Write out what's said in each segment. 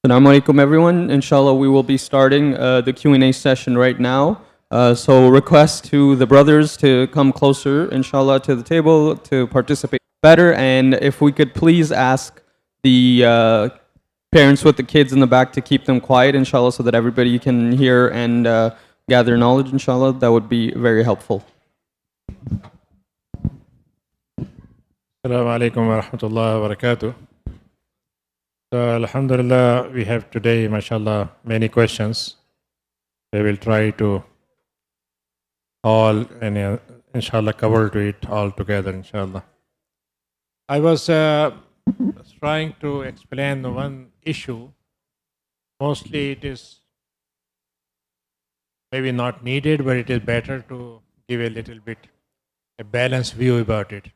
Assalamu alaikum everyone. Inshallah, we will be starting the Q&A session right now. So request to the brothers to come closer, inshallah, to the table to participate better. And if we could please ask the parents with the kids in the back to keep them quiet, inshallah, so that everybody can hear and gather knowledge, inshallah, that would be very helpful. Assalamu alaikum wa rahmatullahi wa barakatuh. So, alhamdulillah, we have today, mashallah, many questions. We will try to all, and inshallah, cover to it all together, inshallah. I was trying to explain one issue. Mostly it is maybe not needed, but it is better to give a little bit a balanced view about it.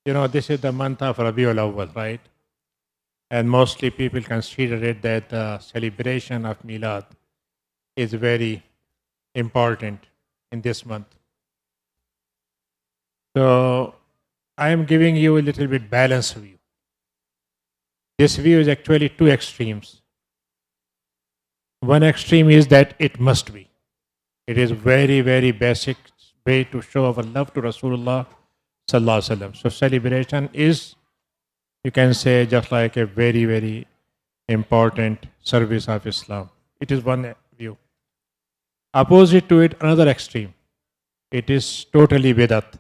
You know, this is the month of Rabiul Awwal, right? And mostly people consider it that the celebration of Milad is very important in this month. So I am giving you a little bit balanced view. This view is actually two extremes. One extreme is that it must be. It is very, very basic way to show our love to Rasulullah Sallallahu Alaihi Wasallam. So celebration is, you can say, just like a very, very important service of Islam. It is one view. Opposite to it, another extreme. It is totally bidat.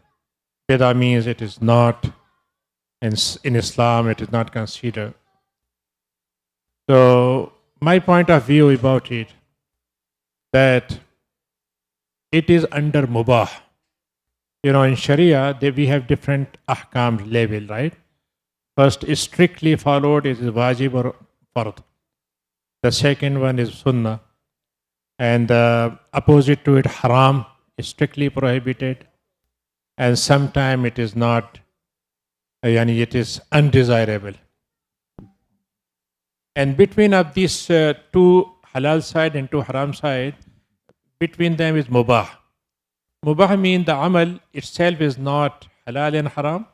Bidah means it is not, in Islam, it is not considered. So my point of view about it, that it is under mubah. You know, in Sharia, we have different ahkam level, right? First is strictly followed, it is wajib or fard. The second one is sunnah. And the opposite to it, haram, is strictly prohibited. And sometimes it is not, it is undesirable. And between of these two halal side and two haram side, between them is mubah. Mubah means the amal itself is not halal and haram,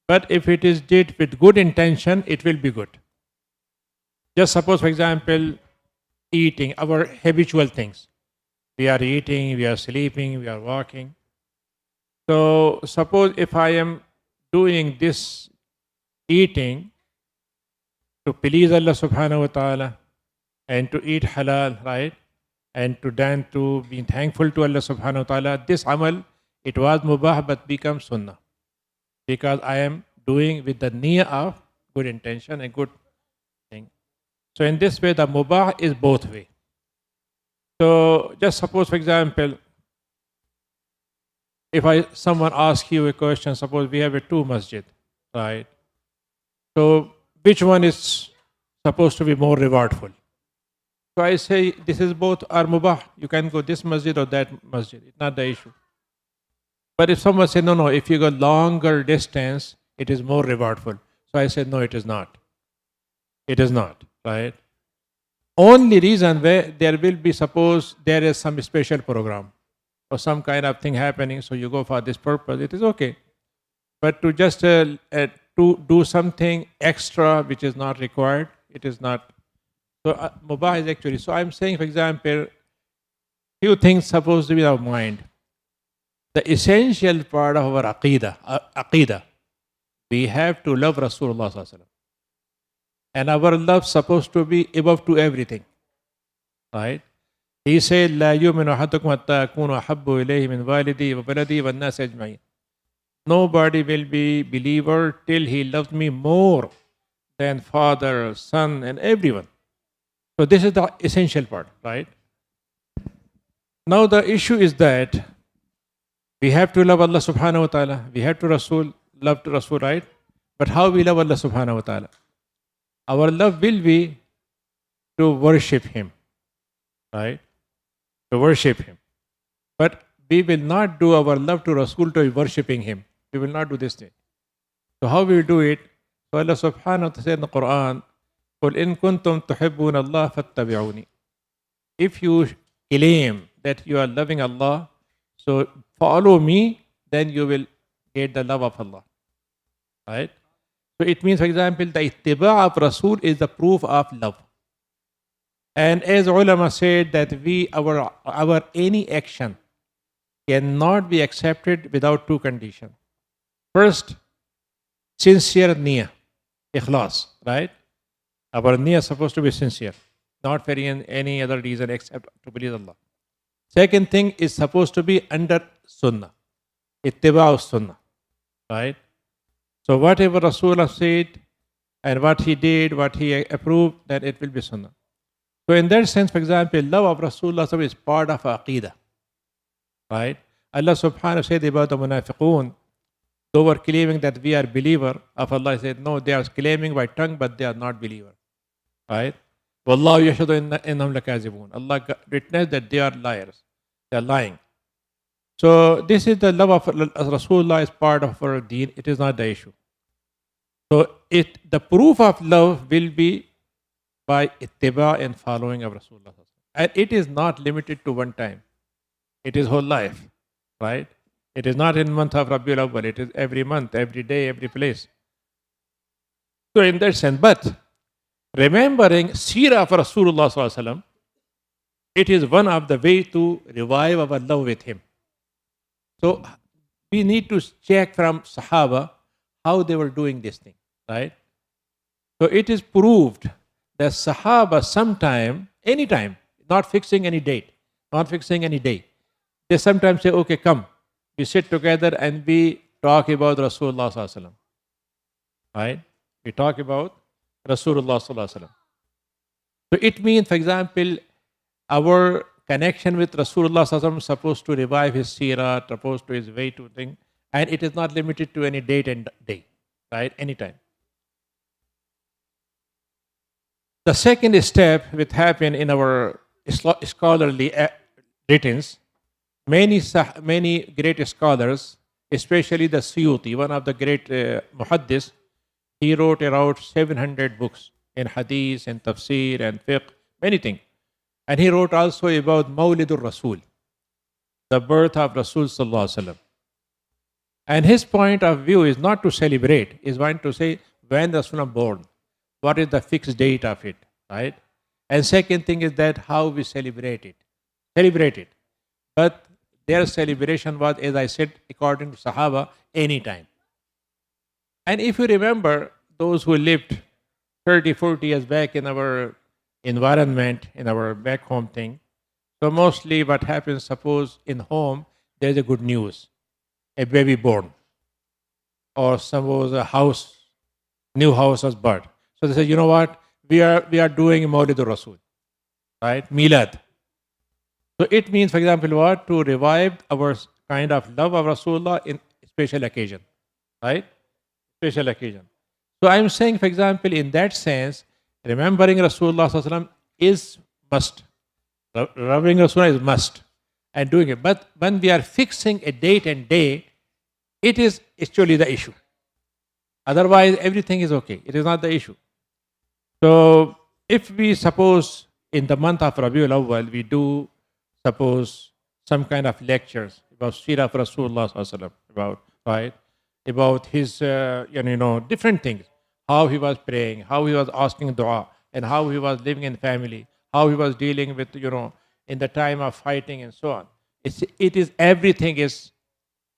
but if it is did with good intention, it will be good. Just suppose, for example, eating, our habitual things. We are eating, we are sleeping, we are walking. So suppose if I am doing this eating to please Allah subhanahu wa ta'ala and to eat halal, right? And to then to be thankful to Allah subhanahu wa ta'ala, this amal, it was mubah but becomes sunnah. Because I am doing with the niyyah of good intention and good thing. So in this way, the mubah is both way. So just suppose, for example, if someone asks you a question, suppose we have a two masjid, right? So which one is supposed to be more rewardful? So I say, this is both are mubah. You can go this masjid or that masjid. It's not the issue. But if someone says, no, if you go longer distance, it is more rewardful. So I said, no, it is not. It is not, right? Only reason where there will be, suppose there is some special program or some kind of thing happening, so you go for this purpose, it is okay. But to just to do something extra which is not required, it is not. So mubah is actually, so I'm saying, for example, few things supposed to be in our mind. The essential part of our aqidah, we have to love Rasulullah Sallallahu Alaihi Wasallam. And our love supposed to be above to everything. Right? He said, لا يؤمن أحدكم حتى أكون أحب إليه من والدي وولدي والناس أجمعين. Nobody will be believer till he loves me more than father, son, and everyone. So this is the essential part, right? Now the issue is that we have to love Allah subhanahu wa ta'ala. We have to love to Rasul, right? But how we love Allah subhanahu wa ta'ala? Our love will be to worship Him, right? To worship Him. But we will not do our love to Rasul to worshipping Him. We will not do this thing. So how we do it? So Allah subhanahu wa ta'ala said in the Quran, قُلْ إِن كُنْتُمْ تُحِبُّونَ اللَّهَ فَاتَّبِعُونِي. If you claim that you are loving Allah, so follow me, then you will get the love of Allah. Right? So it means, for example, the ittiba of Rasul is the proof of love. And as ulama said that our any action cannot be accepted without two conditions. First, sincere niyyah, ikhlas, right? Our niyyah is supposed to be sincere, not for any other reason except to please Allah. Second thing is supposed to be under Sunnah, ittiba of Sunnah, right? So whatever Rasulullah said and what he did, what he approved, then it will be Sunnah. So in that sense, for example, love of Rasulullah is part of Aqidah, right? Allah subhanahu wa ta'ala said about the munafiqun, they were claiming that we are believer of Allah. He said, no, they are claiming by tongue, but they are not believer, right? Wallahu yashhadu innahum lakazibun. Allah witnessed that they are liars. They are lying. So this is the love of Rasulullah is part of our deen. It is not the issue. So the proof of love will be by ittiba and following of Rasulullah. And it is not limited to one time. It is whole life, right? It is not in month of Rabiul Awwal. It is every month, every day, every place. So in that sense, but remembering seerah of Rasulullah sallallahu alaihi wasallam, it is one of the way to revive our love with him. So we need to check from Sahaba how they were doing this thing, right? So it is proved that Sahaba sometime, anytime, not fixing any date, not fixing any day, they sometimes say, okay, come, we sit together and we talk about Rasulullah sallallahu alaihi wasallam, right? We talk about Rasulullah sallallahu alaihi wasallam. So it means, for example, our connection with Rasulullah sallallahu alaihi wasallam is supposed to revive his seerah, supposed to his way to think, and it is not limited to any date and day, right? Anytime. The second step which happened in our scholarly writings, many great scholars, especially the Suyuti, one of the great muhaddis, he wrote around 700 books in hadith and tafsir and fiqh, many things. And he wrote also about Mawlidur Rasul, the birth of Rasul sallallahu alaihi wasallam. And his point of view is not to celebrate, is one to say when Rasul was born, what is the fixed date of it, right? And second thing is that how we celebrate it. But their celebration was, as I said, according to Sahaba, anytime. And if you remember, those who lived 30, 40 years back in our environment, in our back home thing, so mostly what happens, suppose in home, there's a good news, a baby born, or suppose a house, new house was bought. So they say, you know what, we are doing Mawlidur Rasul, right? Milad. So it means, for example, what? To revive our kind of love of Rasulullah in special occasion, right? Special occasion. So I'm saying, for example, in that sense, remembering Rasulullah sallallahu alaihi wasallam is must. Remembering Rasulullah is must. And doing it. But when we are fixing a date and day, it is actually the issue. Otherwise, everything is okay. It is not the issue. So if we suppose in the month of Rabiul Awwal, we do suppose some kind of lectures about Sirah of Rasulullah sallallahu alaihi wasallam, about, right? About his, different things. How he was praying, how he was asking dua, and how he was living in family, how he was dealing with, in the time of fighting and so on. Everything is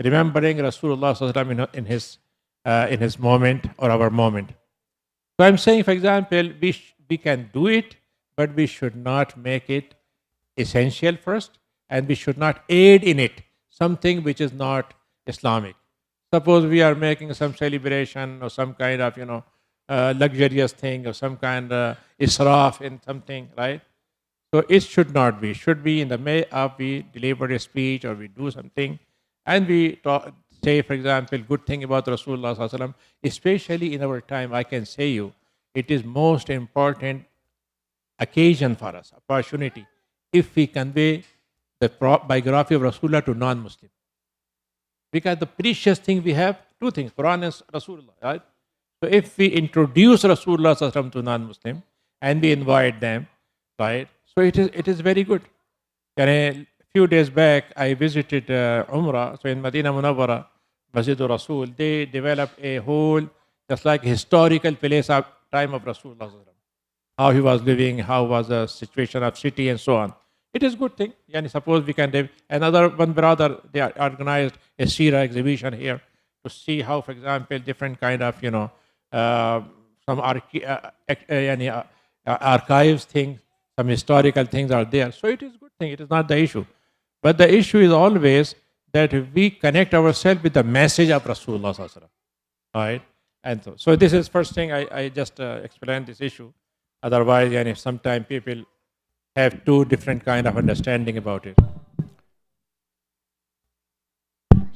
remembering Rasulullah sallallahu alaihi wasallam in his moment or our moment. So I'm saying, for example, we can do it, but we should not make it essential first, and we should not aid in it something which is not Islamic. Suppose we are making some celebration or some kind of, luxurious thing or some kind of israf in something, right? So it should not be. It should be in the way of we deliver a speech or we do something and we say, for example, good thing about Rasulullah sallallahu alaihi wasallam, especially in our time, I can say you, it is most important occasion for us, opportunity, if we convey the biography of Rasulullah to non-Muslim. Because the precious thing we have, two things, Quran and Rasulullah, right? So if we introduce Rasulullah sallallahu alaihi wasallam to non-Muslim and we invite them, right? So it is very good. And a few days back, I visited Umrah. So in Madinah Munawwara, Masjidul Rasul, they developed a whole just like historical place of time of Rasulullah, how he was living, how was the situation of city and so on. It is good thing. Yani suppose we can have another one brother, they are organized a Sira exhibition here to see how, for example, different kind of, some archives things, some historical things are there. So it is good thing. It is not the issue. But the issue is always that we connect ourselves with the message of Rasulullah sallallahu alaihi wasallam. Right? And so this is first thing I just explained this issue. Otherwise, yani, sometimes people have two different kind of understanding about it.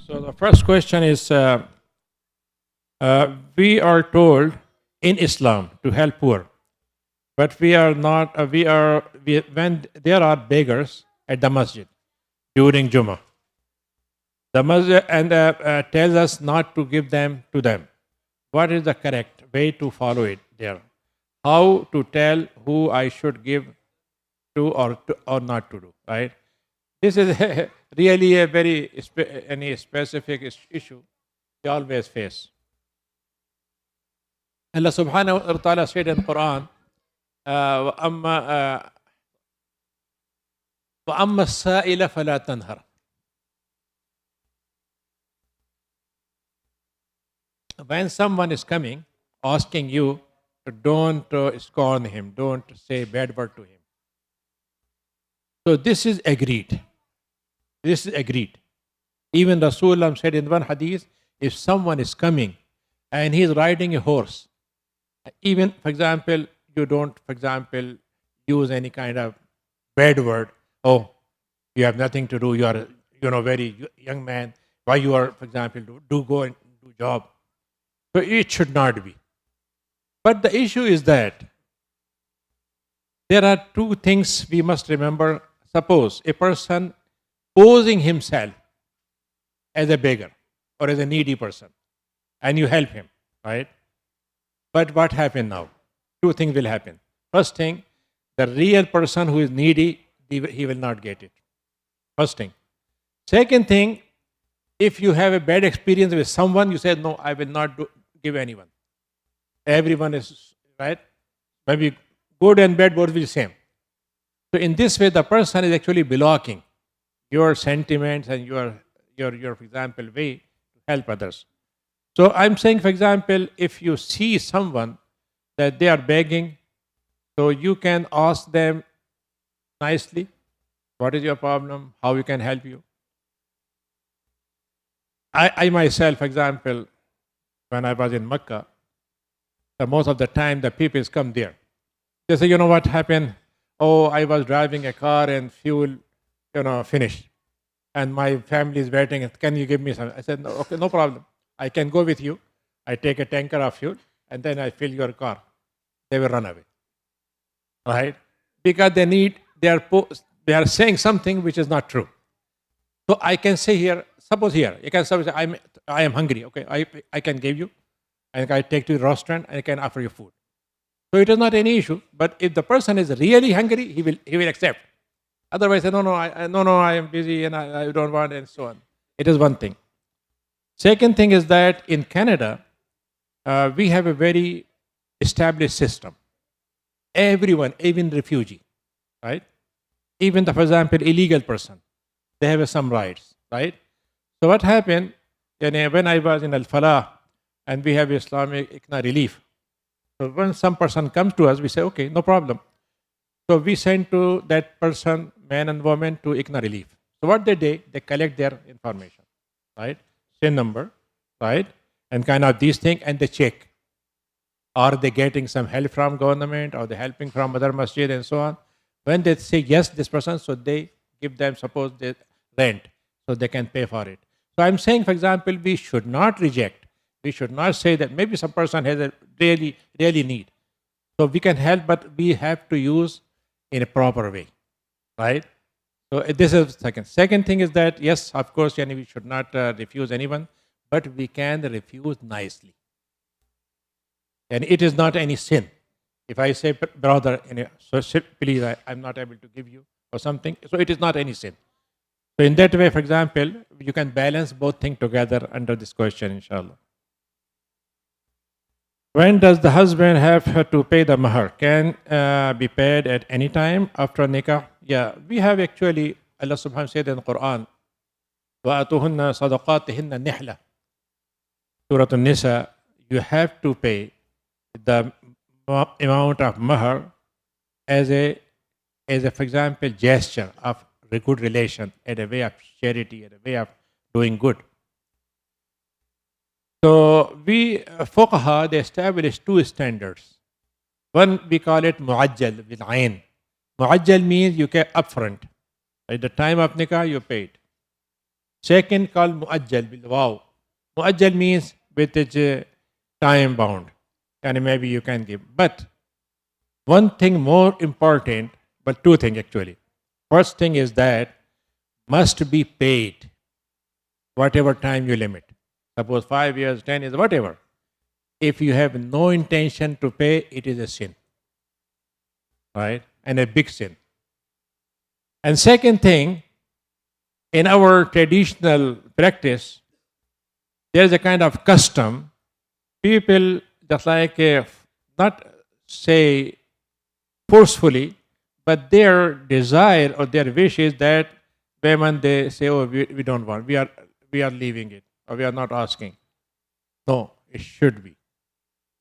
So the first question is, we are told in Islam to help poor, but we are not. When there are beggars at the masjid during Jummah, the masjid and tells us not to give them to them. What is the correct way to follow it there? How to tell who I should give to or not to do, right? This is really a very any specific issue we always face. Allah subhanahu wa ta'ala said in Quran, وَأَمَّا السَّائِلَ فَلَا تَنْهَرْ. When someone is coming, asking you, don't scorn him, don't say bad word to him. So this is agreed. This is agreed. Even Rasulullah said in one hadith, if someone is coming and he is riding a horse, even, for example, you don't, for example, use any kind of bad word. Oh, you have nothing to do. You are, very young man. Why you are, for example, do go and do job. So it should not be. But the issue is that there are two things we must remember. Suppose a person posing himself as a beggar or as a needy person, and you help him, right? But what happened now? Two things will happen. First thing, the real person who is needy, he will not get it. First thing. Second thing, if you have a bad experience with someone, you say, no, I will not give anyone. Everyone is, right? Maybe good and bad both will be same. So in this way, the person is actually blocking your sentiments and your for example, way to help others. So I'm saying, for example, if you see someone that they are begging, so you can ask them nicely, what is your problem? How we can help you? I myself, for example, when I was in Mecca, most of the time the people come there. They say, you know what happened? Oh, I was driving a car and fuel, finished. And my family is waiting. Can you give me some? I said, no, okay, no problem. I can go with you. I take a tanker of fuel and then I fill your car. They will run away. Right? Because they are saying something which is not true. So I can say here, suppose here, you can say, I am hungry. Okay, I can give you. And I take to the restaurant and I can offer you food. So it is not any issue. But if the person is really hungry, he will accept. Otherwise, no, I am busy and I don't want, and so on. It is one thing. Second thing is that in Canada, we have a very established system. Everyone, even refugee, right? Even for example, illegal person, they have some rights, right? So what happened, when I was in Al-Falah, and we have Islamic ICNA relief. So when some person comes to us, we say, okay, no problem. So we send to that person, man and woman, to ICNA relief. So what they do, they collect their information, right? SIN number, right? And kind of these things, and they check. Are they getting some help from government? Are they helping from other masjid and so on? When they say yes, this person, so they give them, suppose, they rent, so they can pay for it. So I'm saying, for example, we should not reject. We should not say that maybe some person has a really need. So we can help, but we have to use in a proper way, right? So this is second. Second thing is that, yes, of course, we should not refuse anyone, but we can refuse nicely. And it is not any sin. If I say, brother, so please, I'm not able to give you or something, so it is not any sin. So in that way, for example, you can balance both things together under this question, inshallah. When does the husband have to pay the mahar? Can be paid at any time after nikah? Yeah, we have actually, Allah subhanahu wa ta'ala said in the Quran, وَأَتُوهُنَّ صَدَقَاتِهِنَّ نِحْلَةً. Surah An-Nisa, you have to pay the amount of mahar as a, for example, gesture of a good relation, as a way of charity, as a way of doing good. So we, fuqaha, they established two standards. One, we call it mu'ajjal with ayn. Mu'ajjal means you pay upfront. At the time of nikah, you paid. Second, called mu'ajjal bil waw. Mu'ajjal means with its time bound. And maybe you can give. But one thing more important, but two things actually. First thing is that must be paid whatever time you limit. Suppose 5 years, 10 years, whatever. If you have no intention to pay, it is a sin. Right? And a big sin. And second thing, in our traditional practice, there's a kind of custom. People just like, not say forcefully, but their desire or their wish is that women, they say, oh, we don't want, we are leaving it, or we are not asking. No, it should be.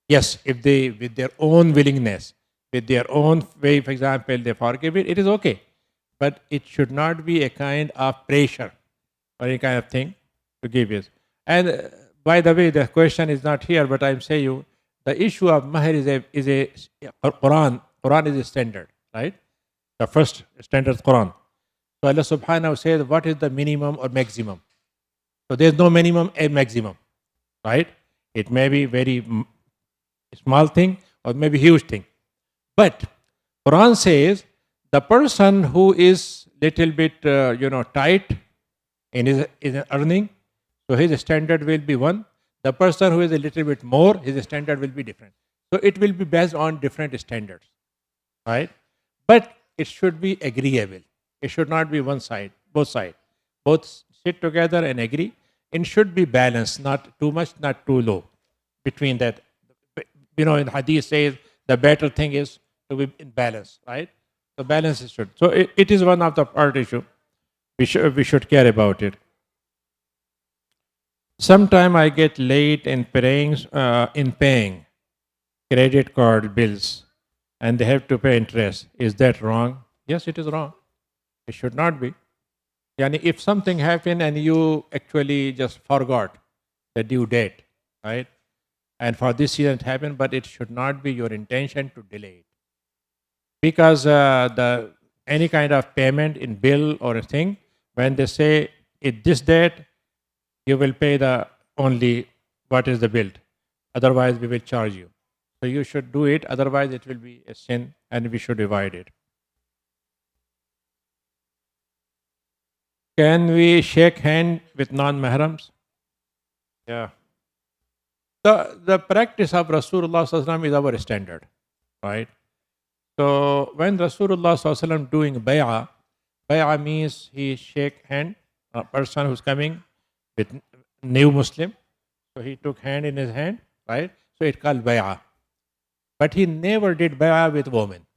Yes, if they, with their own willingness, with their own way, for example, they forgive it, it is okay. But it should not be a kind of pressure or any kind of thing to give it. And by the way, the question is not here, but I'm saying you, the issue of mahar is a Quran. Quran is a standard, right? The first standard is Quran. So Allah subhanahu wa ta'ala says, what is the minimum or maximum? So there's no minimum and maximum, right? It may be very small thing or maybe huge thing. But Quran says the person who is little bit tight in his earning, so his standard will be one. The person who is a little bit more, his standard will be different. So it will be based on different standards, right? But it should be agreeable. It should not be one side, both sides. Both sit together and agree. It should be balanced, not too much, not too low. Between that, in Hadith says the better thing is to be in balance, right? So balance is should. So it is one of the part issue. We should care about it. Sometime I get late in paying credit card bills, and they have to pay interest. Is that wrong? Yes, it is wrong. It should not be. Yani if something happened and you actually just forgot the due date, right? And for this reason it happened, but it should not be your intention to delay it. Because any kind of payment in bill or a thing, when they say at this date, you will pay the only what is the bill. Otherwise, we will charge you. So you should do it. Otherwise, it will be a sin, and we should avoid it. Can we shake hand with non-mahrams? Yeah. The practice of Rasulullah Sallallahu Alaihi Wasallam is our standard, right? So when Rasulullah Sallallahu Alaihi Wasallam doing bay'ah means he shake hand, a person who's coming with new Muslim. So he took hand in his hand, right? So it's called bay'ah. But he never did bay'ah with women.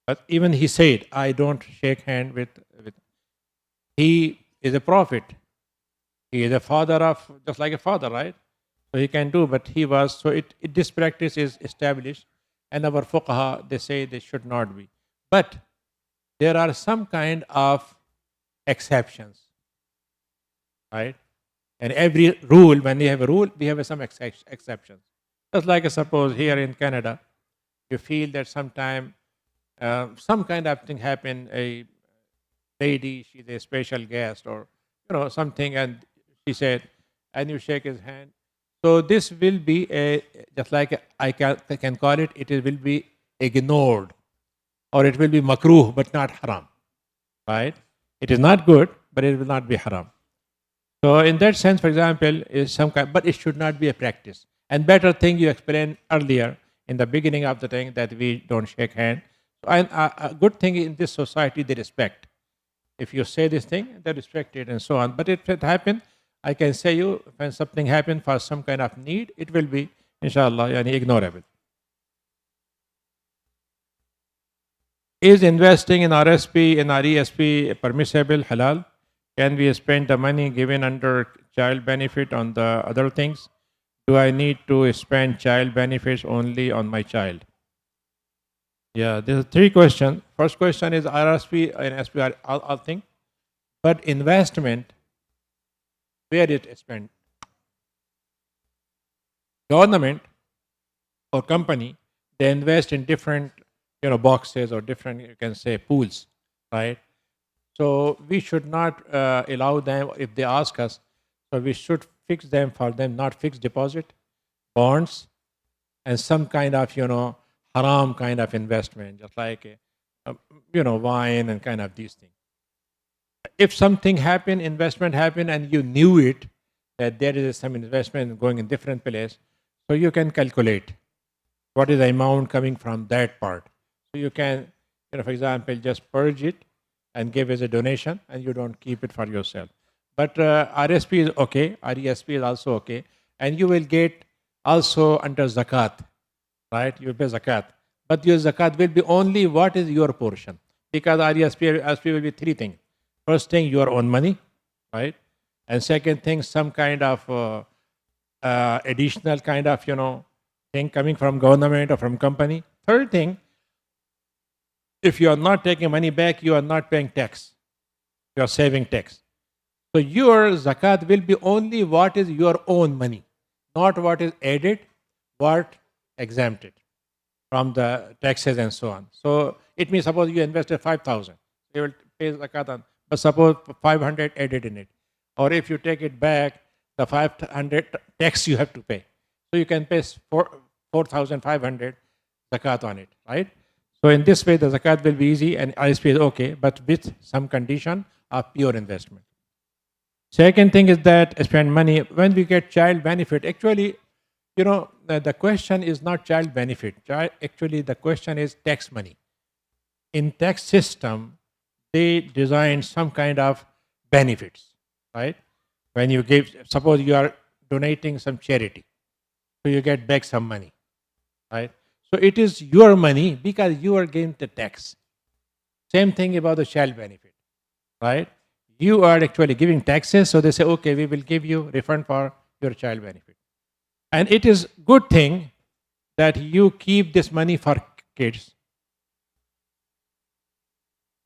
But even he said, I don't shake hand with. He is a prophet. He is a father of, just like a father, right? So he can do, but he was, so this practice is established. And our fuqaha, they say they should not be. But there are some kind of exceptions, right? And every rule, when we have a rule, we have some exceptions. Just like suppose here in Canada, you feel that sometime some kind of thing happened, a lady, she's a special guest or something, and she said, and you shake his hand. So this will be just like I can call it, will be ignored, or it will be makruh but not haram, right? It is not good, but it will not be haram. So in that sense, for example, is some kind, but it should not be a practice. And better thing you explained earlier in the beginning of the thing that we don't shake hand. And a good thing in this society, they respect. If you say this thing, they respect it and so on. But if it happens, I can say you, when something happens for some kind of need, it will be inshallah, yani ignorable. Is investing in RSP and RESP permissible, halal? Can we spend the money given under child benefit on the other things? Do I need to spend child benefits only on my child? Yeah, there's three questions. First question is RSP and SP are all thing, but investment, where it is spent? Government or company, they invest in different, boxes or different, you can say, pools, right? So we should not allow them if they ask us. So we should fix them for them, not fixed deposit, bonds, and some kind of haram kind of investment, just like wine and kind of these things. If something happened, investment happened, and you knew it that there is some investment going in different place, so you can calculate what is the amount coming from that part. So you can, for example, just purge it and give as a donation, and you don't keep it for yourself. But RSP is okay, RESP is also okay, and you will get also under zakat, right? You pay zakat, but your zakat will be only what is your portion, because RESP will be three things. First thing, your own money, right? And second thing, some kind of additional kind of thing coming from government or from company. Third thing, if you are not taking money back, you are not paying tax. You are saving tax. So your zakat will be only what is your own money, not what is added, what exempted from the taxes and so on. So it means suppose you invested 5,000, you will pay zakat on, but suppose 500 added in it. Or if you take it back, the 500 tax you have to pay. So you can pay 4,500 zakat on it, right? So in this way, the zakat will be easy and RSP is okay, but with some condition of pure investment. Second thing is that spend money when we get child benefit. Actually, the question is not child benefit. Actually, the question is tax money. In tax system, they design some kind of benefits, right? When you give, suppose you are donating some charity, so you get back some money, right? So it is your money because you are giving the tax. Same thing about the child benefit, right? You are actually giving taxes, so they say, okay, we will give you refund for your child benefit. And it is good thing that you keep this money for kids.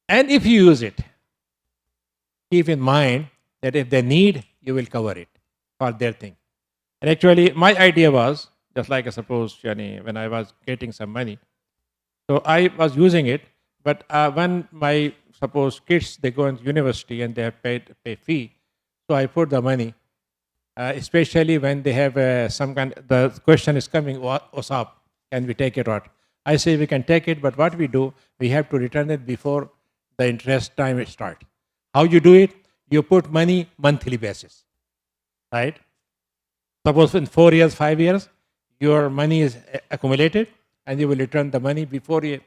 And if you use it, keep in mind that if they need, you will cover it for their thing. And actually, my idea was, just like I suppose, when I was getting some money, so I was using it, but when my, suppose kids, they go into university and they have pay fee, so I put the money, especially when they have some kind, the question is coming, what's up, can we take it or not? I say we can take it, but what we do, we have to return it before the interest time start. How you do it? You put money monthly basis, right? Suppose in 4 years, 5 years, your money is accumulated and you will return the money before you.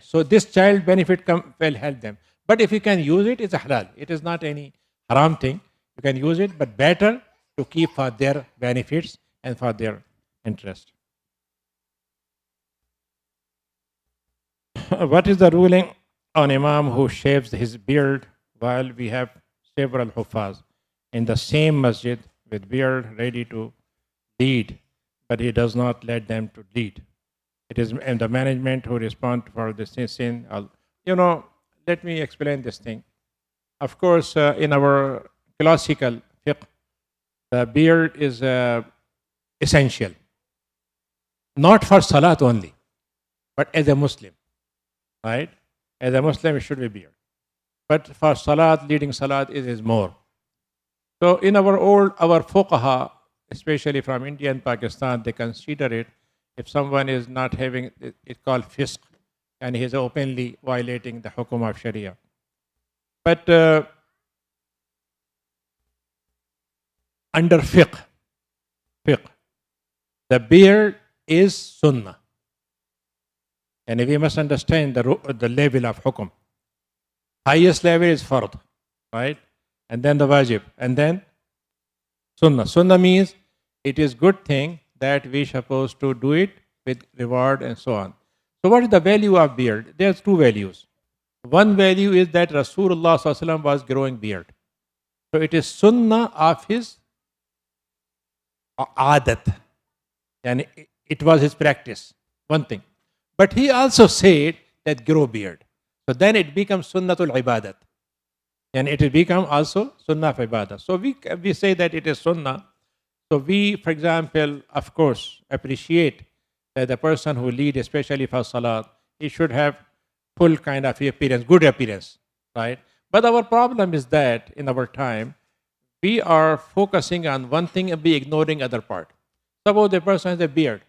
So this child benefit will help them. But if you can use it, it's a halal. It is not any haram thing. You can use it, but better to keep for their benefits and for their interest. What is the ruling on Imam who shaves his beard while we have several huffaz in the same masjid with beard ready to lead, but he does not let them to lead? It is and the management who respond for the sin. Let me explain this thing. Of course, in our classical fiqh, the beard is essential. Not for salat only, but as a Muslim, right? As a Muslim, it should be beard. But for salat, leading salat is more. So in our fuqaha, especially from India and Pakistan, they consider it, if someone is not having, it's called fisq, and he is openly violating the hukum of Sharia. But under fiqh, the beard is sunnah. And we must understand the level of hukum. Highest level is fard, right? And then the wajib, and then sunnah. Sunnah means it is good thing that we supposed to do it with reward and so on. So what is the value of beard? There's two values. One value is that Rasulullah Sallallahu Alaihi Wasallam was growing beard. So it is sunnah of his adat. And it was his practice. One thing. But he also said that grow beard. So then it becomes sunnatul ibadat. And it will become also sunnah of ibadah. So we say that it is sunnah. So we, for example, of course, appreciate that the person who lead, especially for salat, he should have full kind of appearance, good appearance, right? But our problem is that in our time, we are focusing on one thing and be ignoring other part. Suppose the person has a beard,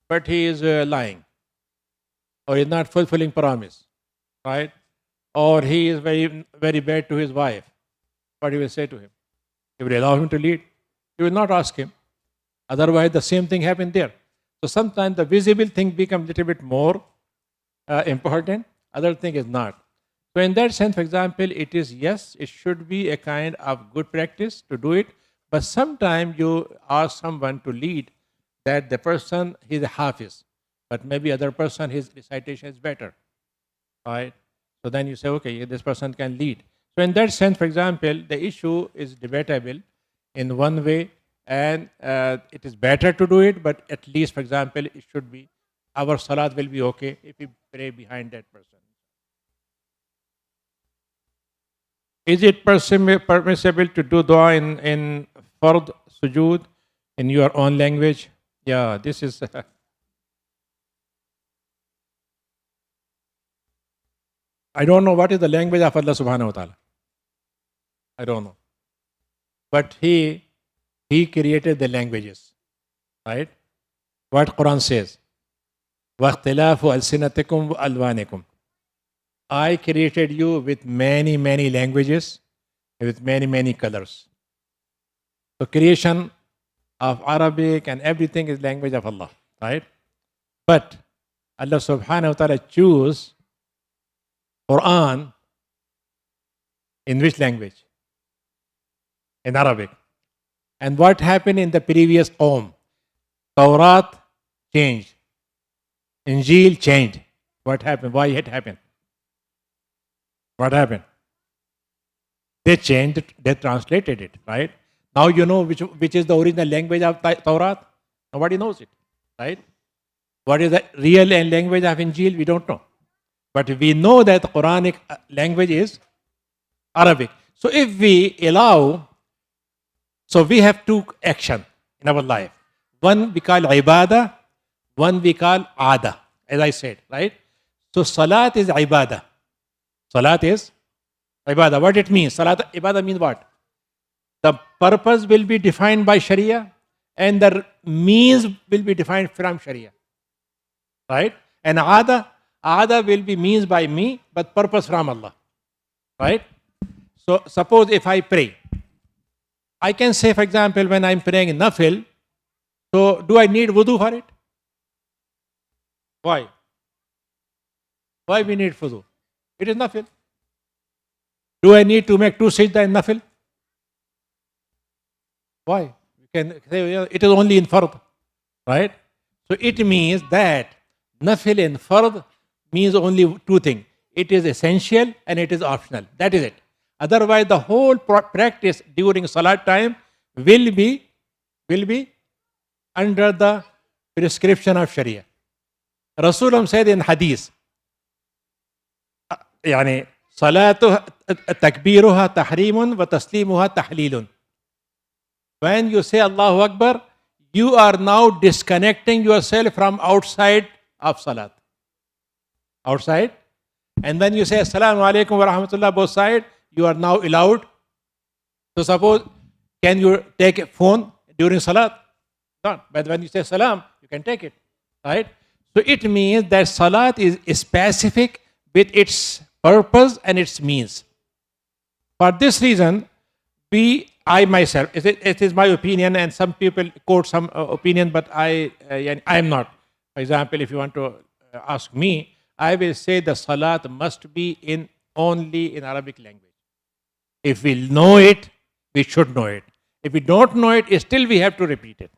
but he is lying, or is not fulfilling promise, right? Or he is very, very bad to his wife. What he will say to him? He will allow him to lead. He will not ask him. Otherwise, the same thing happened there. So sometimes the visible thing becomes a little bit more important. Other thing is not. So in that sense, for example, it is, yes, it should be a kind of good practice to do it. But sometimes you ask someone to lead that the person, he's a hafiz. But maybe other person, his recitation is better. Right? So then you say, okay, this person can lead. So in that sense, for example, the issue is debatable in one way, and it is better to do it, but at least, for example, it should be, our salat will be okay if we pray behind that person. Is it permissible to do dua in fard sujood in your own language? Yeah, this is... I don't know what is the language of Allah subhanahu wa ta'ala. I don't know. But He created the languages. Right? What Quran says. وَاخْتِلَافُ أَلْسِنَتِكُمْ وَأَلْوَانِكُمْ. I created you with many, many languages, with many, many colors. So creation of Arabic and everything is language of Allah. Right? But Allah subhanahu wa ta'ala choose Quran in which language? In Arabic. And what happened in the previous Qawm? Tawrat changed. Injil changed. What happened? Why it happened? What happened? They changed it, they translated it, right? Now you know which is the original language of Tawrat. Nobody knows it, right? What is the real language of Injil? We don't know. But we know that the Quranic language is Arabic. So if we allow, so we have two actions in our life. One we call ibadah, one we call ada, as I said, right? So salat is ibadah. Salat is ibadah. What it means? Salat ibadah means what? The purpose will be defined by Sharia and the means will be defined from Sharia. Right? And ada will be means by me, but purpose from Allah. Right? So suppose if I pray, I can say, for example, when I'm praying in nafil, so do I need wudu for it? Why? Why we need wudu? It is nafil. Do I need to make two sajda in nafil? Why? You can say it is only in fard. Right? So it means that nafil in fard means only two things. It is essential and it is optional. That is it. Otherwise, the whole practice during salat time will be under the prescription of Sharia. Rasulullah said in hadith, يعني صلاة تكبيرها تحريم وتسليمها تحليل. When you say Allahu Akbar, you are now disconnecting yourself from outside of salat. Outside. And when you say Assalamu alaikum wa rahmatullah both sides, you are now allowed. So suppose, can you take a phone during salat? No. But when you say salam, you can take it. Right? So it means that salat is specific with its purpose and its means. For this reason, I myself, it is my opinion, and some people quote some opinion, but I am not. For example, if you want to ask me, I will say the salat must be only in Arabic language. If we know it, we should know it. If we don't know it, still we have to repeat it.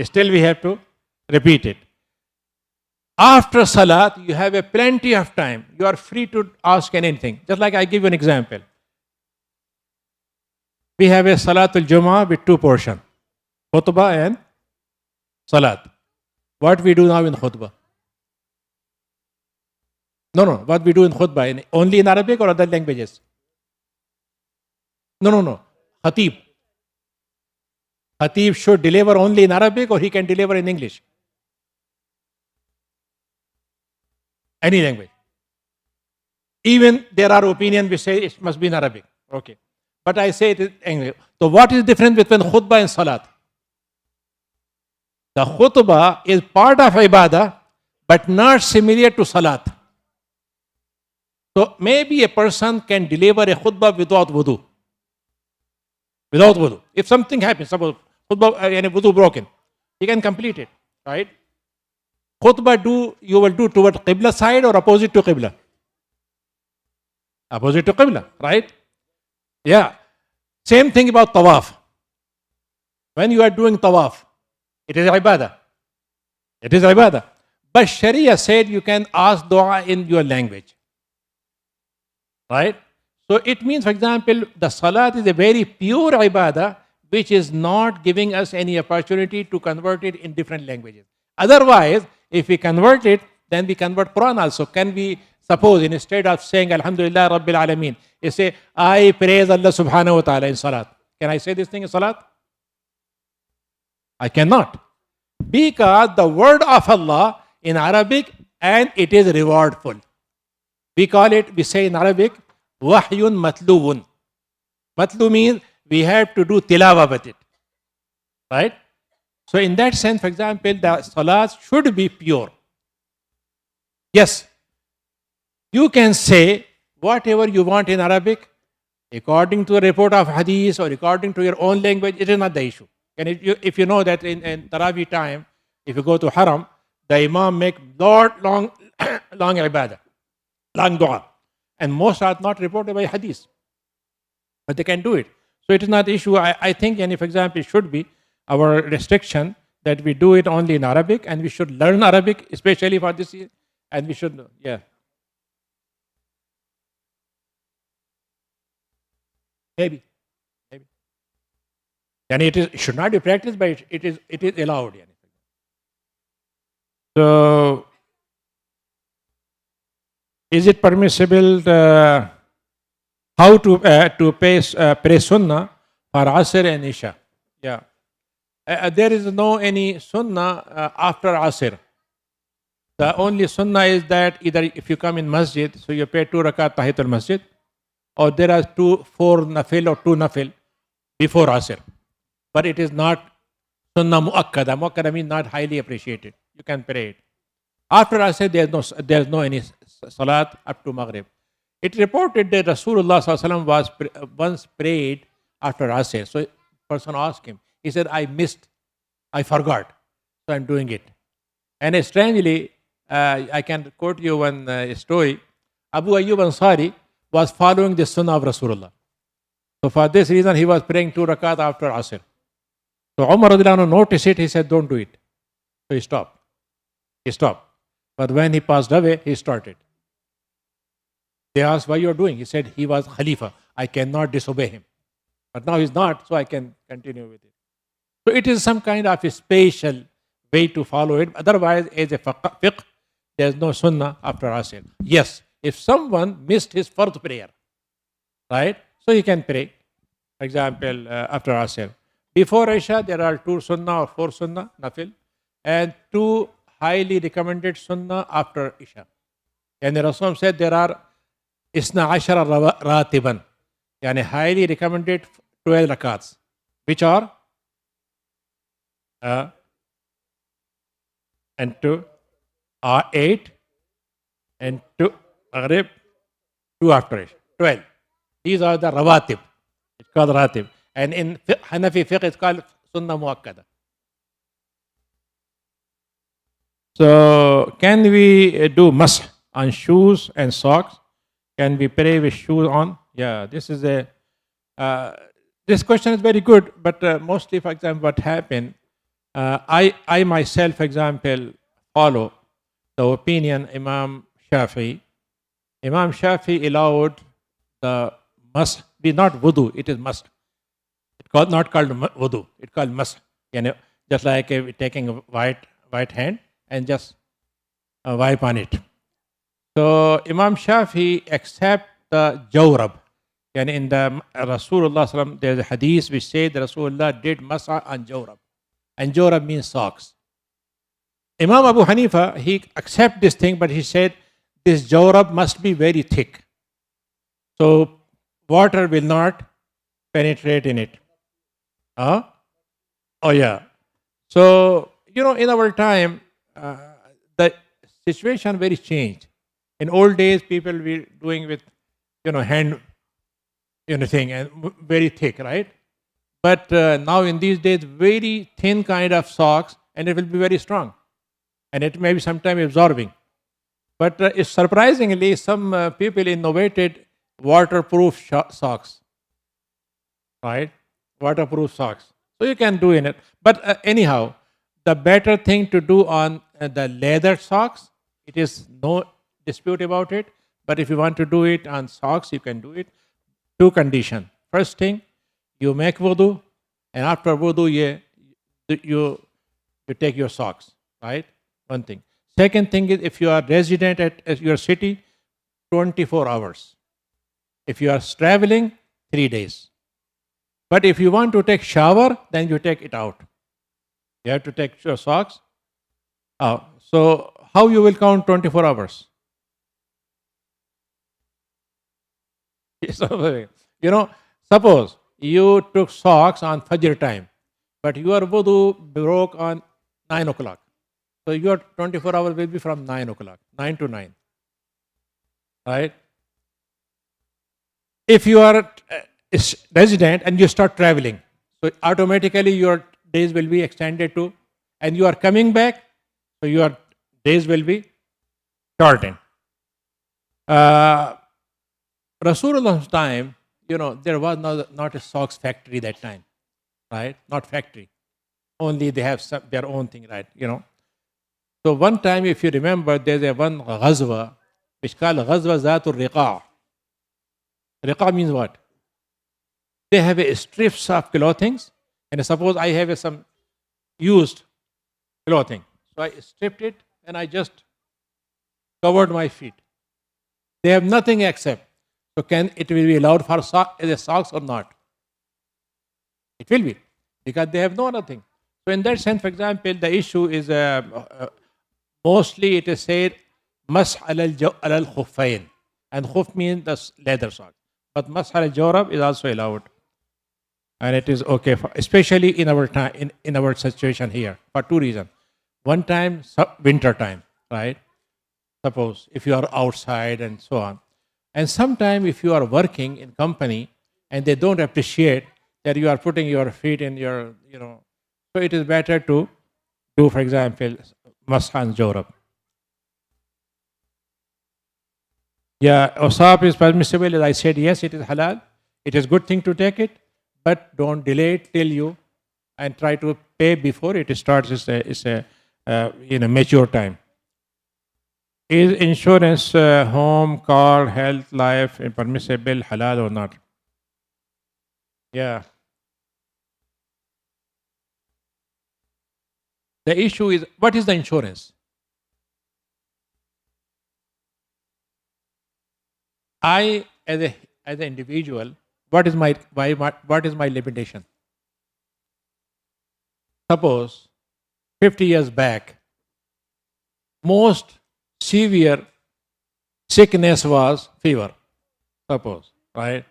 Still we have to repeat it. After Salat, you have a plenty of time. You are free to ask anything. Just like I give you an example. We have a Salatul Jummah with two portions, khutbah and Salat. What we do now in khutbah? No. What we do in khutbah? Only in Arabic or other languages? No. Khatib. Khatib should deliver only in Arabic or he can deliver in English? Any language. Even there are opinions which say it must be in Arabic. Okay. But I say it in English. So what is the difference between khutbah and salat? The khutbah is part of ibadah, but not similar to salat. So maybe a person can deliver a khutbah without wudu. Without wudu. If something happens, suppose khutbah and wudu broken, he can complete it, right? Khutbah you will do toward Qibla side or opposite to Qibla? Opposite to Qibla, right? Yeah. Same thing about tawaf. When you are doing tawaf, it is ibadah. It is ibadah. But Sharia said you can ask dua in your language. Right? So it means, for example, the salat is a very pure ibadah which is not giving us any opportunity to convert it in different languages. Otherwise, if we convert it, then we convert Quran also. Can we suppose instead of saying Alhamdulillah Rabbil Alameen, you say, I praise Allah subhanahu wa ta'ala in salat. Can I say this thing in salat? I cannot. Because the word of Allah in Arabic and it is rewardful. We say in Arabic, wahyun matlubun. Matlu means we have to do tilawa with it. Right? So in that sense, for example, the salat should be pure. Yes, you can say whatever you want in Arabic, according to a report of hadith or according to your own language, it is not the issue. And if you know that in Tarawih time, if you go to Haram, the Imam make long ibadah, long dua. And most are not reported by hadith. But they can do it. So it is not the issue. I think, and for example, it should be our restriction that we do it only in Arabic and we should learn Arabic, especially for this year. And we should, yeah. Maybe. And it should not be practiced, but it is allowed. So, is it permissible how to pray Sunnah for Asr and Isha? Yeah. There is no any Sunnah after Asr. The only Sunnah is that either if you come in Masjid, so you pray 2 rakat Tahiyatul Masjid, or there are 4 nafil or 2 nafil before Asr. But it is not Sunnah mu'akkada. Mu'akkada means not highly appreciated. You can pray it. After Asr, there is no any Salat up to Maghrib. It reported that Rasulullah SAW was once prayed after Asr. So person asked him, he said, I forgot, so I'm doing it. And strangely, I can quote you one story. Abu Ayyub Ansari was following the Sunnah of Rasulullah. So for this reason, he was praying 2 rakat after Asr. So Umar radiallahu anhu noticed it, he said, don't do it. So he stopped. But when he passed away, he started. They asked, why you are doing? He said, he was Khalifa. I cannot disobey him. But now he's not, so I can continue with it. So it is some kind of a special way to follow it. Otherwise, as a fiqh, there is no sunnah after Asr. Yes, if someone missed his fourth prayer, right? So he can pray, for example, after Asr. Before Isha, there are 2 sunnah or 4 sunnah, nafil, and 2 highly recommended sunnah after Isha. And the Rasul said there are Isna Ashara Ratiban, yani highly recommended 12 rakats, which are and 2 are 8 and 2 Maghrib, 2 after Isha, 12. These are the rawatib. It's called ratib. And in Hanafi fiqh, it's called sunnah muakkada. So, can we do masah on shoes and socks? Can we pray with shoes on? Yeah, this is this question is very good, but mostly, for example, what happened, I myself, for example, follow the opinion Imam Shafi. Imam Shafi allowed the must be not wudu, it is must. Not called wudu, it's called must. You know, just like taking a white hand and just wipe on it. So Imam Shafi accept the jawrab. And in the Rasulullah sallam, there's a hadith which says that Rasulullah did masa on jawrab. And jawrab means socks. Imam Abu Hanifa, he accept this thing, but he said this jawrab must be very thick. So water will not penetrate in it. Huh? Oh yeah. So, you know, in our time, the situation very changed. In old days, people were doing with, hand, thing, and very thick, right? But now in these days, very thin kind of socks, and it will be very strong. And it may be sometimes absorbing. But surprisingly, some people innovated waterproof socks, right? Waterproof socks. So you can do in it. But anyhow, the better thing to do on the leather socks, it is no dispute about it. But if you want to do it on socks, you can do it. Two conditions. First thing, you make wudu, and after wudu, you take your socks, right? One thing. Second thing is, if you are resident at your city, 24 hours. If you are traveling, 3 days. But if you want to take shower, then you take it out. You have to take your socks out. So how you will count 24 hours? Suppose you took socks on Fajr time, but your wudu broke on 9 o'clock. So your 24 hours will be from 9 o'clock, 9 to 9. Right? If you are resident and you start traveling, so automatically your days will be extended to, and you are coming back, so your days will be shortened. Rasulullah's time, there was not a socks factory that time, right? Not factory. Only they have their own thing, right? So one time, if you remember, there's a one ghazwa, which is called Ghazwa Zatul Riqa'. Riqa' means what? They have a strips of clothing, and suppose I have some used clothing. So I stripped it and I just covered my feet. They have nothing except. So can it will be allowed for as a socks or not? It will be, because they have no other thing. So in that sense, for example, the issue is mostly it is said mas al khuffayn, and khuf means the leather socks. But mas al jawrab is also allowed, and it is okay for, especially in our time, in our situation here, for two reasons. One time, winter time, right? Suppose if you are outside and so on, and sometime if you are working in company and they don't appreciate that you are putting your feet in your, so it is better to do, for example, mashan jawrab. Yeah, osap is permissible. As I said, yes, it is halal. It is good thing to take it, but don't delay it till you, and try to pay before it starts. It's a mature time. Is insurance, home, car, health, life, permissible, halal or not? Yeah. The issue is, what is the insurance? I, as an individual, what is my limitation? Suppose 50 years back, most severe sickness was fever. Suppose, right?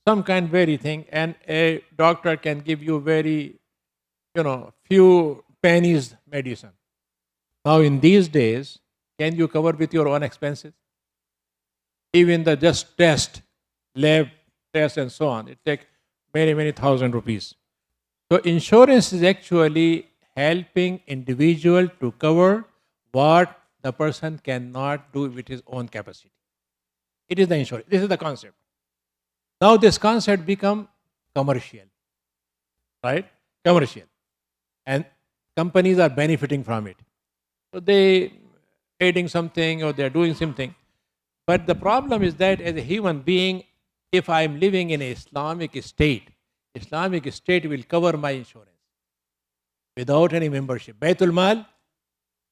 Some kind very thing, and a doctor can give you very, few pennies medicine. Now in these days, can you cover with your own expenses? Even the just test, lab test and so on, it takes many, many thousand rupees. So insurance is actually helping individual to cover what the person cannot do with his own capacity. It is the insurance. This is the concept. Now this concept become commercial, right? Commercial. And companies are benefiting from it. So they aiding something or they're doing something. But the problem is that as a human being, if I'm living in an Islamic state will cover my insurance without any membership. Baitul Mal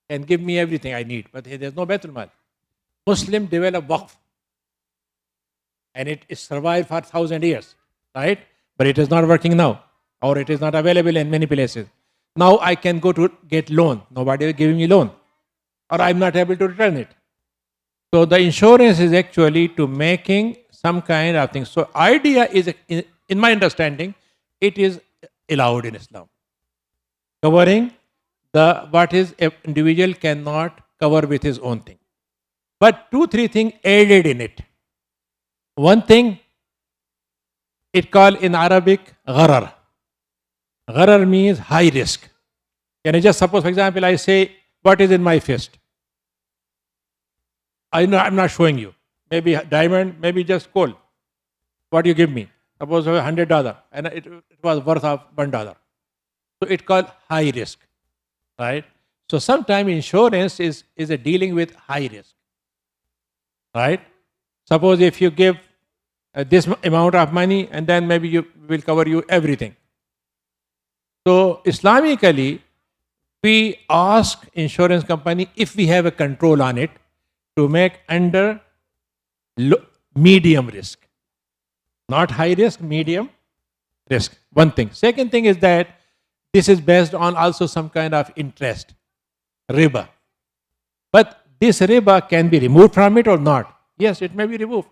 can give me everything I need, but there's no Baitul Mal. Muslim develop waqf and it survived for 1,000 years, right? But it is not working now, or it is not available in many places. Now I can go to get loan. Nobody is giving me loan, or I'm not able to return it. So the insurance is actually to making some kind of thing. So idea is, in my understanding, it is allowed in Islam, covering the what is an individual cannot cover with his own thing. But 2-3 things added in it. One thing, it called in Arabic gharar. Gharar means high risk. Can I just suppose, for example, I say, what is in my fist? I know I'm not showing you. Maybe diamond, maybe just gold. What do you give me? Suppose $100 and it was worth of $1. So it called high risk, right? So sometimes insurance is a dealing with high risk, right? Suppose if you give this amount of money and then maybe you will cover you everything. So Islamically, we ask insurance company if we have a control on it to make under medium risk. Not high risk, medium risk. One thing. Second thing is that this is based on also some kind of interest, riba. But this riba can be removed from it or not. Yes, it may be removed.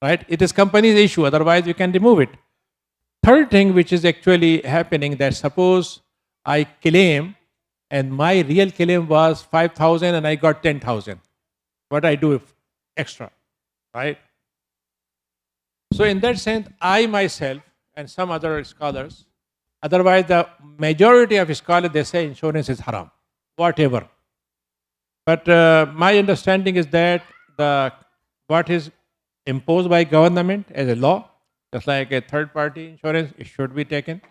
Right? It is company's issue, otherwise you can remove it. Third thing which is actually happening, that suppose I claim and my real claim was 5,000 and I got 10,000. What I do if extra, right? So in that sense, I myself and some other scholars, otherwise the majority of scholars, they say insurance is haram, whatever. But my understanding is that what is imposed by government as a law, just like a third party insurance, it should be taken.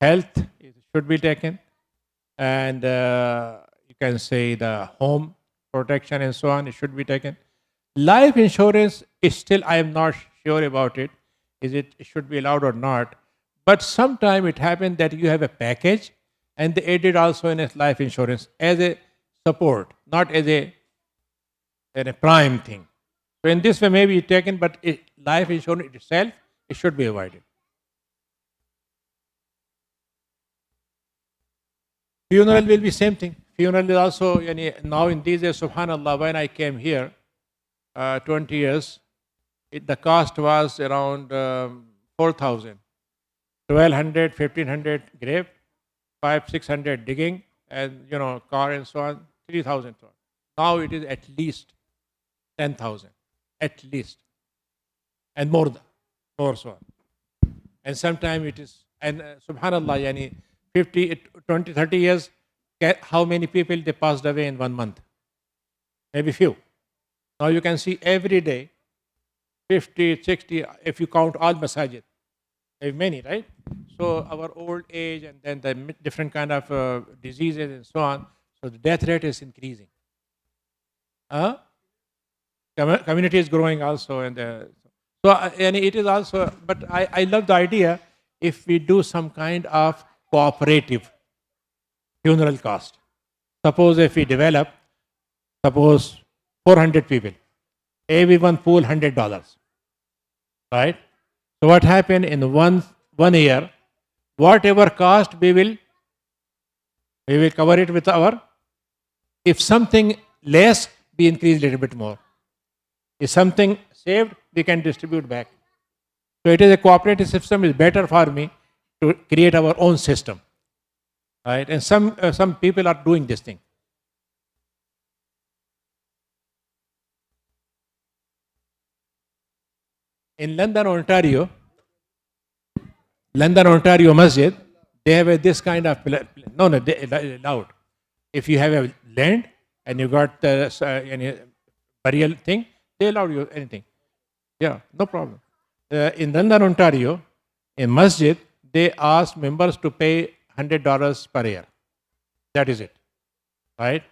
Health, it should be taken. And you can say the home protection and so on, it should be taken. Life insurance is still, I am not sure about it. It should be allowed or not. But sometime it happened that you have a package and they added also in a life insurance as a support, not as a prime thing. So in this way maybe taken, but life insurance itself, it should be avoided. Funeral will be same thing. Funeral is also, now in these days, subhanAllah, when I came here 20 years, the cost was around 4,000. 1,200, 1,500 grave, 500-600 digging, and car and so on, 3,000. Now it is at least 10,000, at least, and more so on. And sometimes it is, and subhanAllah, 50, 20, 30 years, how many people they passed away in 1 month? Maybe few. Now you can see every day, 50, 60, if you count all masajid. There are many, right? So our old age and then the different kind of diseases and so on, so the death rate is increasing. Community is growing also. And it is also, but I love the idea if we do some kind of cooperative funeral cost. Suppose if we develop, suppose 400 people, everyone pool $100, right? So what happened in one year, whatever cost we will cover it with our, if something less, we increase a little bit more. If something saved, we can distribute back. So it is a cooperative system, is better for me to create our own system, right? And some people are doing this thing. In London, Ontario Masjid, they have this kind of they allowed. If you have a land and you got any burial thing, they allow you anything. Yeah, no problem. In London, Ontario, in Masjid, they ask members to pay $100 per year. That is it, right?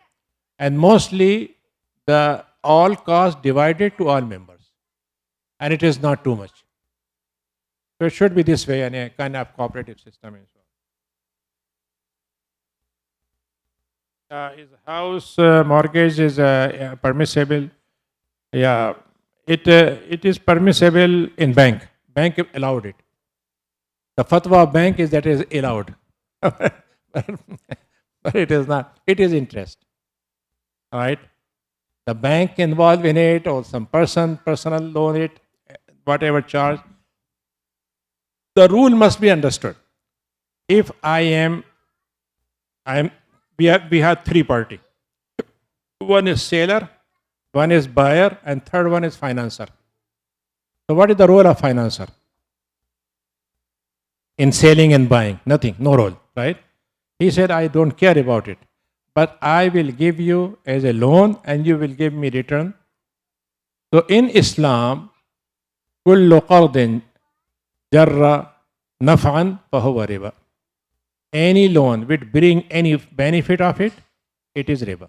And mostly the all cost divided to all members, and it is not too much. So it should be this way, and a kind of cooperative system and so on. His house mortgage is permissible. Yeah, it is permissible in bank. Bank allowed it. The fatwa of bank is that is allowed, but it is not. It is interest. All right. The bank involved in it, or some personal loan it, whatever charge. The rule must be understood. If we have three parties. One is seller, one is buyer, and third one is financer. So what is the role of financer in selling and buying? Nothing, no role, right? He said, I don't care about it, but I will give you as a loan and you will give me return. So in Islam, كل قرض جر نفعا فهو ربا. Any loan which bring any benefit of it, it is riba.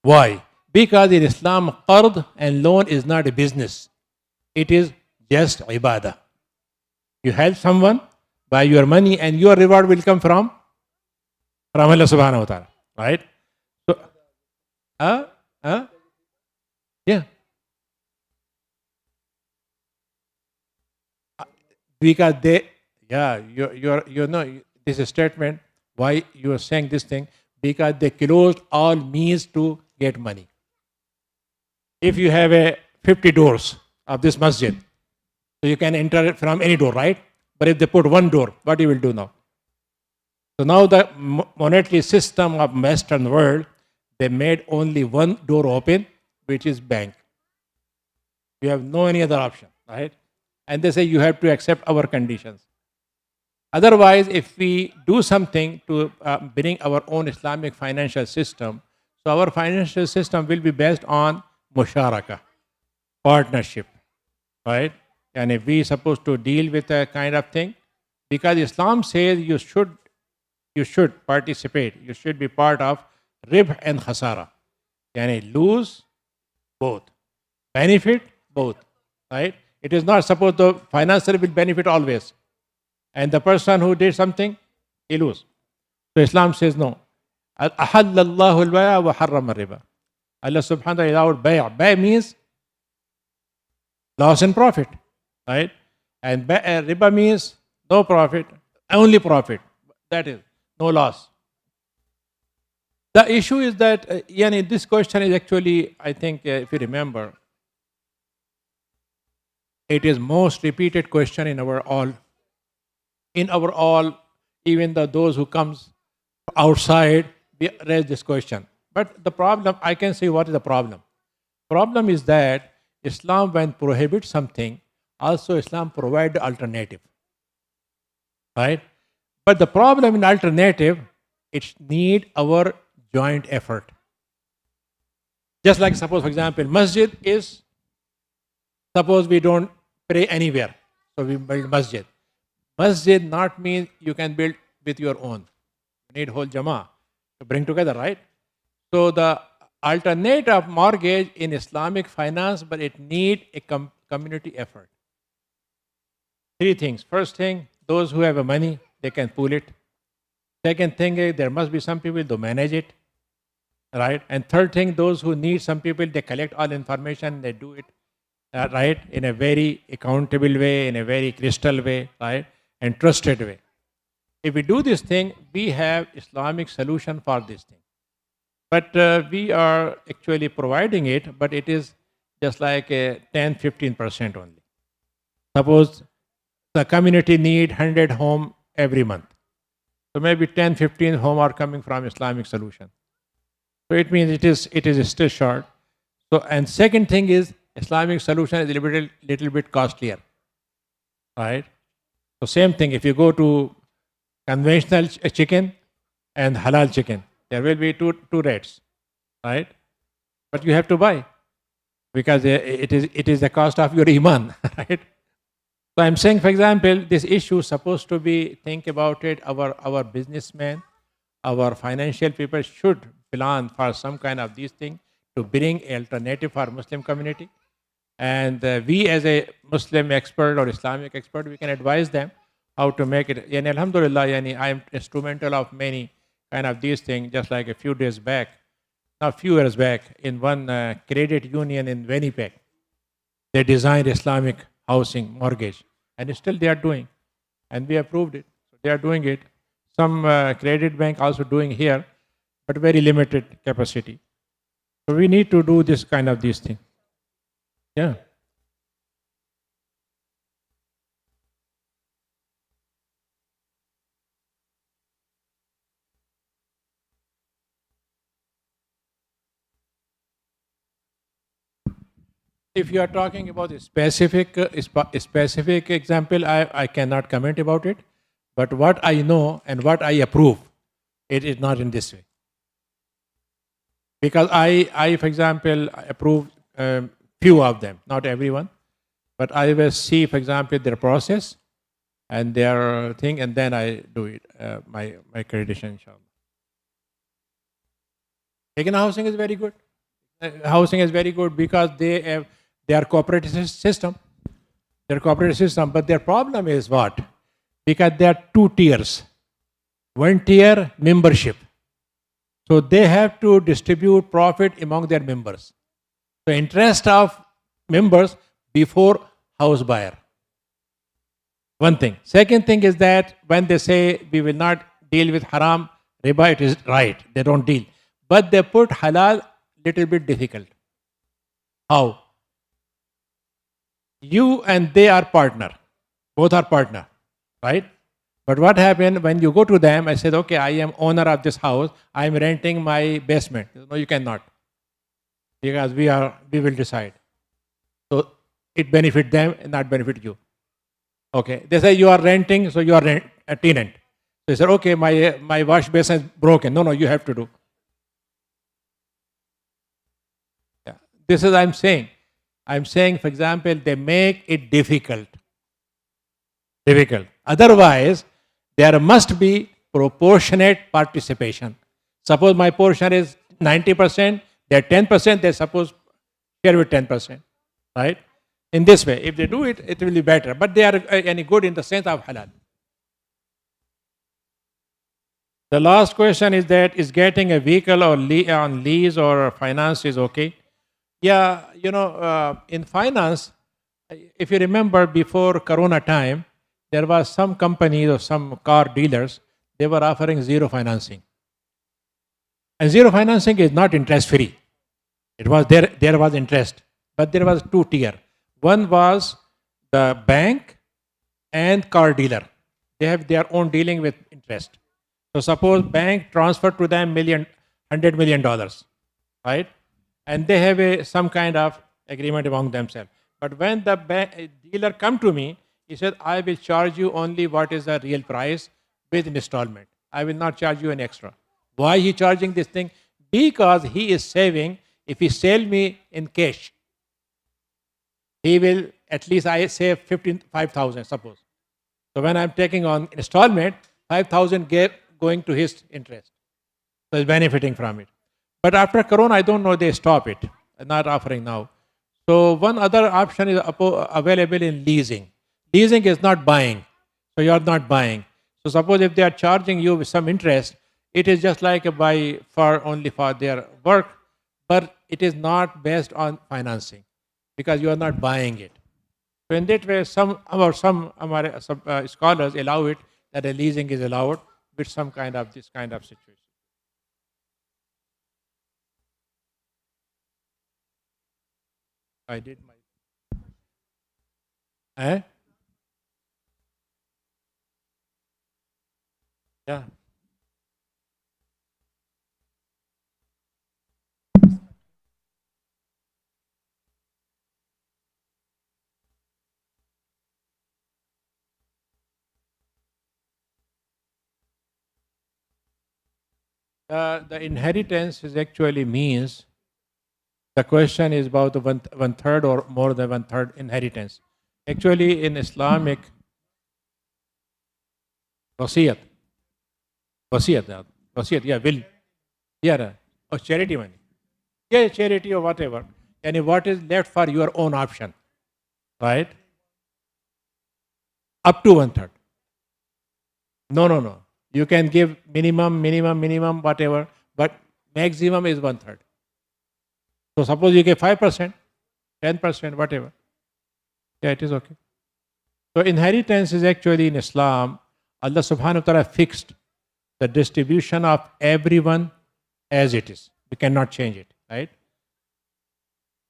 Why? Because in Islam, qard and loan is not a business. It is just ibadah. You help someone by your money and your reward will come from Allah subhanahu wa ta'ala. Right? So, yeah. Because you know, this statement, why you are saying this thing, because they closed all means to get money. If you have 50 doors of this masjid, so you can enter it from any door, right? But if they put one door, what you will do now? So now the monetary system of Western world, they made only one door open, which is bank. You have no any other option, right? And they say you have to accept our conditions. Otherwise, if we do something to bring our own Islamic financial system, so our financial system will be based on musharaka, partnership, right? And if we supposed to deal with a kind of thing, because Islam says you should participate, you should be part of ribh and khasara. Yani lose both, benefit both, right? It is not supposed the financer will benefit always. And the person who did something, he lose. So Islam says no. Ahallallahu al-bay'a wa harrama riba. Allah subhanahu wa ta'ala allowed bay'. Bay' means loss and profit, right? And riba means no profit, only profit. That is, no loss. The issue is that, this question is actually, I think, if you remember, it is most repeated question in our all. Even those who comes outside, we raise this question. But the problem, I can say what is the problem. Problem is that Islam, when prohibits something, also Islam provide alternative, right? But the problem in alternative, it need our joint effort. Just like suppose, for example, masjid is, suppose we don't pray anywhere, so we build masjid. Masjid not mean you can build with your own. You need whole jama'ah to bring together, right? So the alternate of mortgage in Islamic finance, but it need a community effort. Three things. First thing, those who have a money, they can pool it. Second thing, there must be some people to manage it, right? And third thing, those who need some people, they collect all information, they do it, right? In a very accountable way, in a very crystal way, right? And trusted way. If we do this thing, we have Islamic solution for this thing. But we are actually providing it, but it is just like a 10-15% only. Suppose the community need 100 home every month. So maybe 10-15 home are coming from Islamic solution. So it means it is still short. So, and second thing is Islamic solution is a little bit costlier, right? So same thing, if you go to conventional chicken and halal chicken, there will be two rates, right? But you have to buy because it is the cost of your iman, right? So I'm saying, for example, this issue is supposed to be, think about it, our businessmen, our financial people should plan for some kind of these things to bring alternative for Muslim community. And we as a Muslim expert or Islamic expert, we can advise them how to make it. Yani alhamdulillah, yani I am instrumental of many kind of these things, just like a few years back, in one credit union in Winnipeg. They designed Islamic housing mortgage, and still they are doing, and we approved it. So they are doing it. Some credit bank also doing here, but very limited capacity. So we need to do this kind of these things. Yeah. If you are talking about a specific example, I cannot comment about it. But what I know and what I approve, it is not in this way. Because I for example, approve few of them, not everyone. But I will see, for example, their process and their thing, and then I do it, my accreditation, inshallah. Taken housing is very good. Housing is very good because they are cooperative system. They're cooperative system, but their problem is what? Because there are two tiers. One tier, membership. So they have to distribute profit among their members. So interest of members before house buyer. One thing. Second thing is that when they say we will not deal with haram, riba, it is right. They don't deal. But they put halal little bit difficult. How? You and they are partner. Both are partner. Right? But what happened when you go to them, I said, okay, I am owner of this house. I am renting my basement. No, you cannot. Because we will decide. So it benefit them and not benefit you. Okay. They say you are renting, so you are a tenant. They said, okay, my wash basin is broken. No, you have to do. Yeah. This is I'm saying. I'm saying, for example, they make it difficult. Otherwise, there must be proportionate participation. Suppose my portion is 90%, they're 10%, they suppose share with 10%. Right? In this way, if they do it, it will be better. But they are any good in the sense of halal. The last question is that, is getting a vehicle or on lease or finance is okay? Yeah, in finance, if you remember before Corona time, there was some companies or some car dealers, they were offering zero financing. And zero financing is not interest free. It was there was interest, but there was two tier. One was the bank and car dealer. They have their own dealing with interest. So suppose bank transferred to them $100 million, right? And they have some kind of agreement among themselves. But when the dealer come to me, he said, I will charge you only what is the real price with installment. I will not charge you an extra. Why he charging this thing? Because he is saving. If he sell me in cash, he will at least I save 5,000, suppose. So when I'm taking on installment, 5,000 going to his interest. So he's benefiting from it. But after Corona, I don't know, they stop it. Not offering now. So one other option is available in leasing. Leasing is not buying. So you are not buying. So suppose if they are charging you with some interest, it is just like a buy only for their work, but it is not based on financing because you are not buying it. So in that way, some scholars allow it that a leasing is allowed with some kind of this kind of situation. I did my. Yeah. The inheritance is actually means the question is about the one third or more than one third inheritance. Actually, in Islamic wasiyat Wasiyat, yeah, will. Yeah, or charity money. Yeah, charity or whatever. And what is left for your own option, right? Up to 1/3. No. You can give minimum, whatever, but maximum is 1/3. So suppose you give 5%, 10%, whatever. Yeah, it is okay. So inheritance is actually in Islam, Allah subhanahu wa ta'ala fixed the distribution of everyone as it is. We cannot change it, right?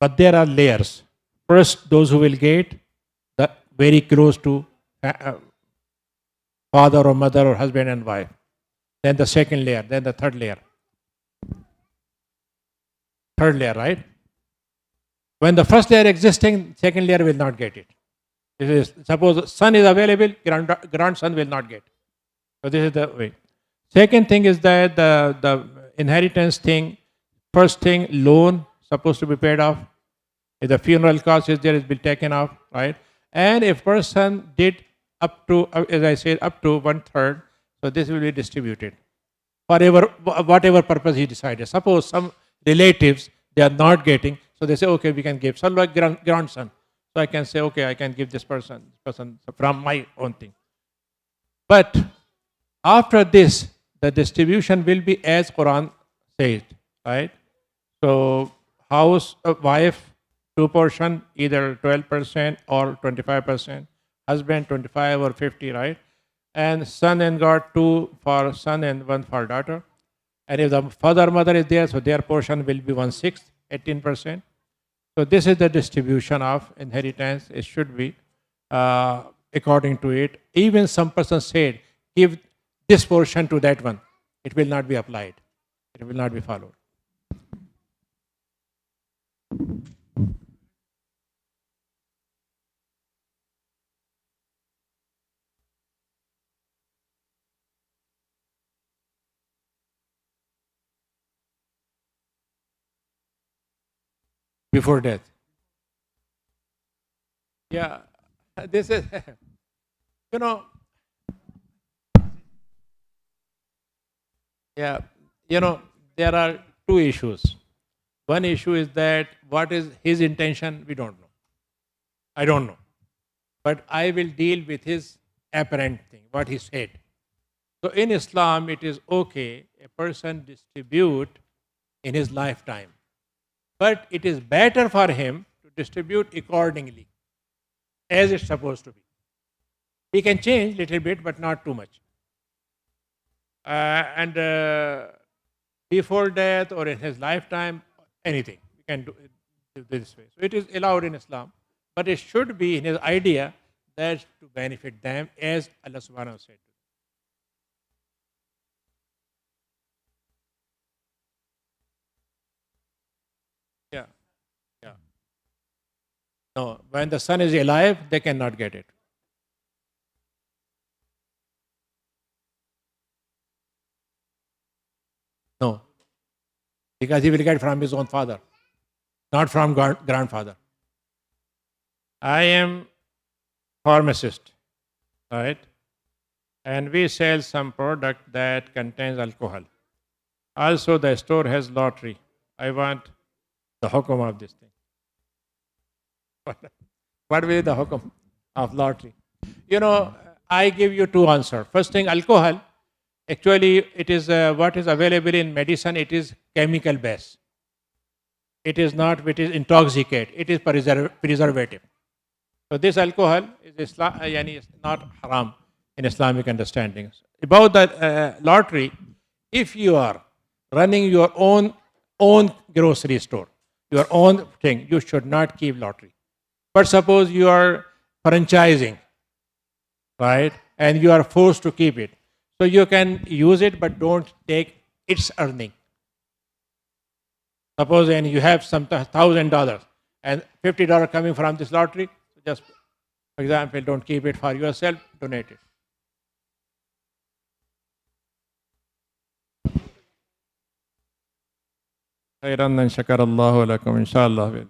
But there are layers. First, those who will get the very close to father or mother or husband and wife. Then the second layer, then the third layer. Third layer, right? When the first layer existing, second layer will not get it. This is, suppose son is available, grandson will not get. So this is the way. Second thing is that the inheritance thing, first thing, loan supposed to be paid off. If the funeral cost is there, it will be taken off, right? And if person did up to, as I said, up to 1/3, so this will be distributed. Whatever purpose he decided. Suppose some relatives, they are not getting, so they say, okay, we can give. So like grandson. So I can say, okay, I can give this person from my own thing. But after this, the distribution will be as Quran says, right? So house, wife, 2%, either 12% or 25%. Husband, 25 or 50, right? And son and God, 2 for son and 1 for daughter. And if the father, mother is there, so their portion will be 1/6, 18%. So this is the distribution of inheritance. It should be according to it. Even some person said, give this portion to that one. It will not be applied. It will not be followed. Before death. Yeah, this is, you know, yeah, there are two issues. One issue is that what is his intention, we don't know. I don't know. But I will deal with his apparent thing, what he said. So in Islam, it is okay a person distribute in his lifetime. But it is better for him to distribute accordingly, as it's supposed to be. He can change a little bit, but not too much. And before death or in his lifetime, anything. We can do it this way. So it is allowed in Islam, but it should be in his idea that to benefit them, as Allah subhanahu wa ta'ala said. Yeah. No, when the son is alive, they cannot get it. No, because he will get from his own father, not from grandfather. I am pharmacist, right? And we sell some product that contains alcohol. Also, the store has lottery. I want the hukum of this thing. What will be the hukum of lottery? I give you two answers. First thing, alcohol. Actually, it is what is available in medicine. It is chemical based. It is not which is intoxicate. It is preservative. So this alcohol is not haram in Islamic understanding. About the lottery, if you are running your own grocery store, your own thing, you should not keep lottery. But suppose you are franchising, right, and you are forced to keep it. So you can use it, but don't take its earning. Suppose and you have some $1,000 and $50 coming from this lottery. So just, for example, don't keep it for yourself, donate it. خيرا شكر الله لكم إن شاء الله.